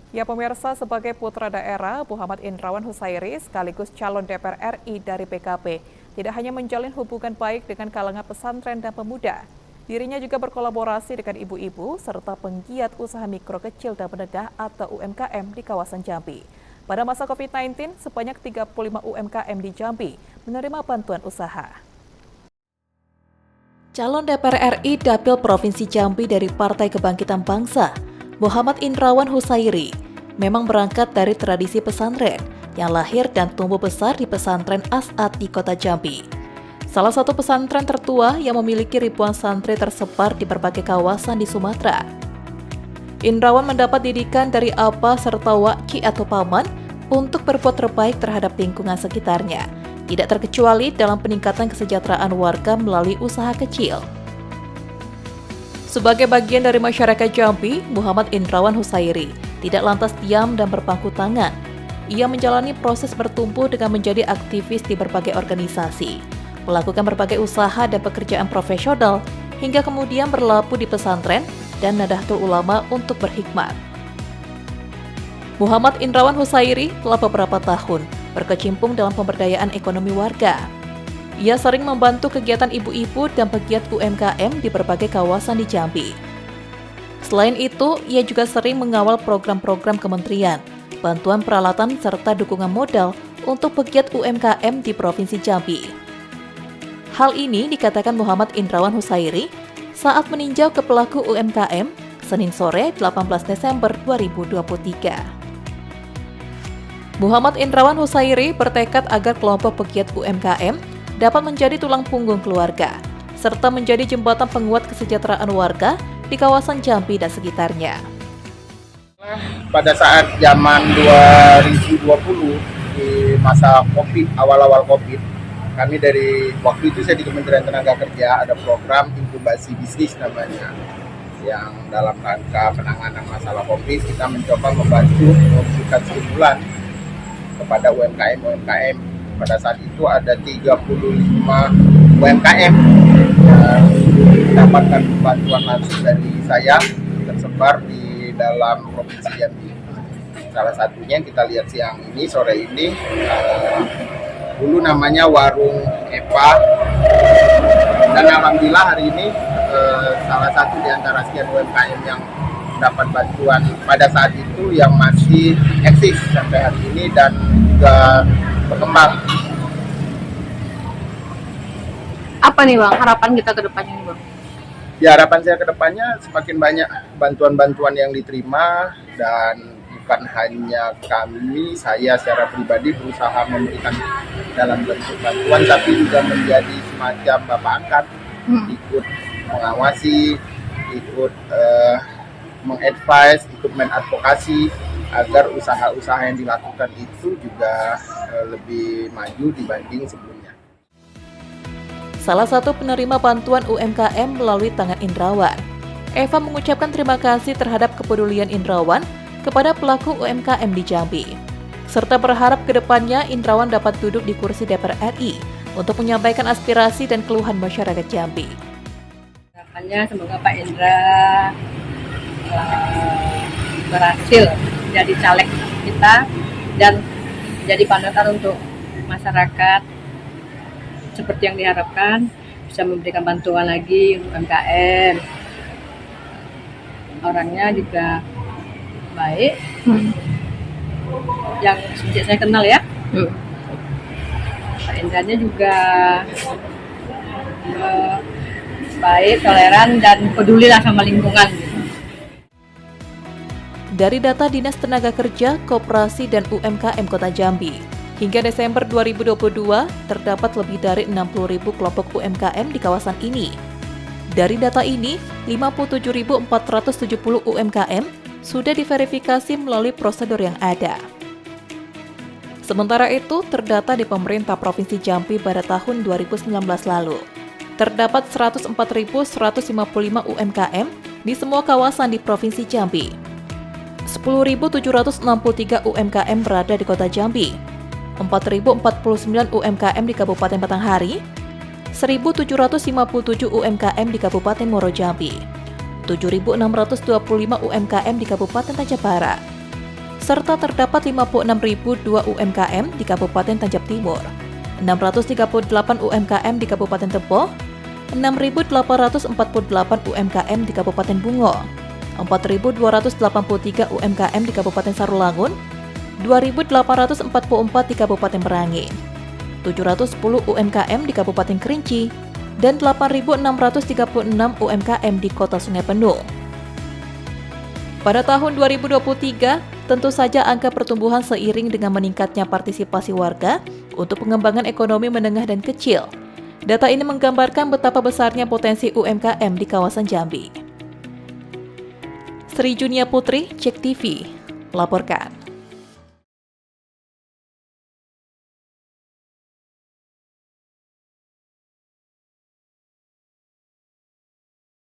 Ya pemirsa, sebagai putra daerah, Muhammad Indrawan Husairi sekaligus calon DPR RI dari PKB, tidak hanya menjalin hubungan baik dengan kalangan pesantren dan pemuda, dirinya juga berkolaborasi dengan ibu-ibu serta penggiat usaha mikro kecil dan menengah atau UMKM di kawasan Jambi. Pada masa COVID-19, sebanyak 35 UMKM di Jambi menerima bantuan usaha. Calon DPR RI Dapil Provinsi Jambi dari Partai Kebangkitan Bangsa, Muhammad Indrawan Husairi, memang berangkat dari tradisi pesantren yang lahir dan tumbuh besar di pesantren As'ad di kota Jambi. Salah satu pesantren tertua yang memiliki ribuan santri tersebar di berbagai kawasan di Sumatera. Indrawan mendapat didikan dari abah serta waki atau paman untuk berbuat terbaik terhadap lingkungan sekitarnya, tidak terkecuali dalam peningkatan kesejahteraan warga melalui usaha kecil. Sebagai bagian dari masyarakat Jambi, Muhammad Indrawan Husairi tidak lantas diam dan berpangku tangan. Ia menjalani proses bertumbuh dengan menjadi aktivis di berbagai organisasi, melakukan berbagai usaha dan pekerjaan profesional, hingga kemudian berlabuh di pesantren dan Nahdlatul Ulama untuk berhikmat. Muhammad Indrawan Husairi telah beberapa tahun berkecimpung dalam pemberdayaan ekonomi warga. Ia sering membantu kegiatan ibu-ibu dan pegiat UMKM di berbagai kawasan di Jambi. Selain itu, ia juga sering mengawal program-program kementerian, bantuan peralatan serta dukungan modal untuk pegiat UMKM di Provinsi Jambi. Hal ini dikatakan Muhammad Indrawan Husairi saat meninjau ke pelaku UMKM Senin sore 18 Desember 2023. Muhammad Indrawan Husairi bertekad agar kelompok pegiat UMKM dapat menjadi tulang punggung keluarga, serta menjadi jembatan penguat kesejahteraan warga di kawasan Jambi dan sekitarnya. Pada saat zaman 2020, di masa COVID, awal-awal COVID, kami dari waktu itu saya di Kementerian Tenaga Kerja ada program inkubasi bisnis namanya, yang dalam rangka penanganan masalah COVID kita mencoba membantu memberikan stimulan kepada UMKM. Pada saat itu ada 35 UMKM yang mendapatkan bantuan langsung dari saya tersebar di dalam Provinsi Jambi. Salah satunya yang kita lihat siang ini, sore ini, dulu namanya Warung Epa, dan alhamdulillah hari ini salah satu di antara sekian UMKM yang dapat bantuan pada saat itu yang masih eksis sampai hari ini dan juga berkembang. Apa nih Bang, harapan kita ke depannya nih Bang? Ya, harapan saya ke depannya semakin banyak bantuan-bantuan yang diterima, dan bukan hanya kami, saya secara pribadi berusaha memberikan dalam bentuk bantuan, tapi juga menjadi semacam bapak angkat, ikut mengawasi, ikut mengadvise, ikut mengadvokasi agar usaha-usaha yang dilakukan itu juga lebih maju dibanding sebelumnya. Salah satu penerima bantuan UMKM melalui tangan Indrawan, Eva mengucapkan terima kasih terhadap kepedulian Indrawan kepada pelaku UMKM di Jambi, serta berharap ke depannya Indrawan dapat duduk di kursi DPR RI untuk menyampaikan aspirasi dan keluhan masyarakat Jambi. Harapannya semoga Pak Indra berhasil jadi caleg kita dan jadi panutan untuk masyarakat seperti yang diharapkan, bisa memberikan bantuan lagi untuk UMKM. Orangnya juga baik, yang sejak saya kenal ya. Pak Indranya juga baik, toleran, dan pedulilah sama lingkungan. Dari data Dinas Tenaga Kerja, Koperasi dan UMKM Kota Jambi, hingga Desember 2022 terdapat lebih dari 60.000 kelompok UMKM di kawasan ini. Dari data ini, 57.470 UMKM sudah diverifikasi melalui prosedur yang ada. Sementara itu, terdata di pemerintah Provinsi Jambi pada tahun 2019 lalu, terdapat 104.155 UMKM di semua kawasan di Provinsi Jambi. 10.763 UMKM berada di Kota Jambi, 4.049 UMKM di Kabupaten Batanghari, 1.757 UMKM di Kabupaten Muaro Jambi, 7.625 UMKM di Kabupaten Tanjung Barat, serta terdapat 56.002 UMKM di Kabupaten Tanjab Timur, 638 UMKM di Kabupaten Tebo, 6.848 UMKM di Kabupaten Bungo, 4.283 UMKM di Kabupaten Sarulangun, 2.844 di Kabupaten Merangin, 710 UMKM di Kabupaten Kerinci, dan 8.636 UMKM di Kota Sungai Penuh. Pada tahun 2023, tentu saja angka pertumbuhan seiring dengan meningkatnya partisipasi warga untuk pengembangan ekonomi menengah dan kecil. Data ini menggambarkan betapa besarnya potensi UMKM di kawasan Jambi. Sri Junia Putri, Cek TV, melaporkan.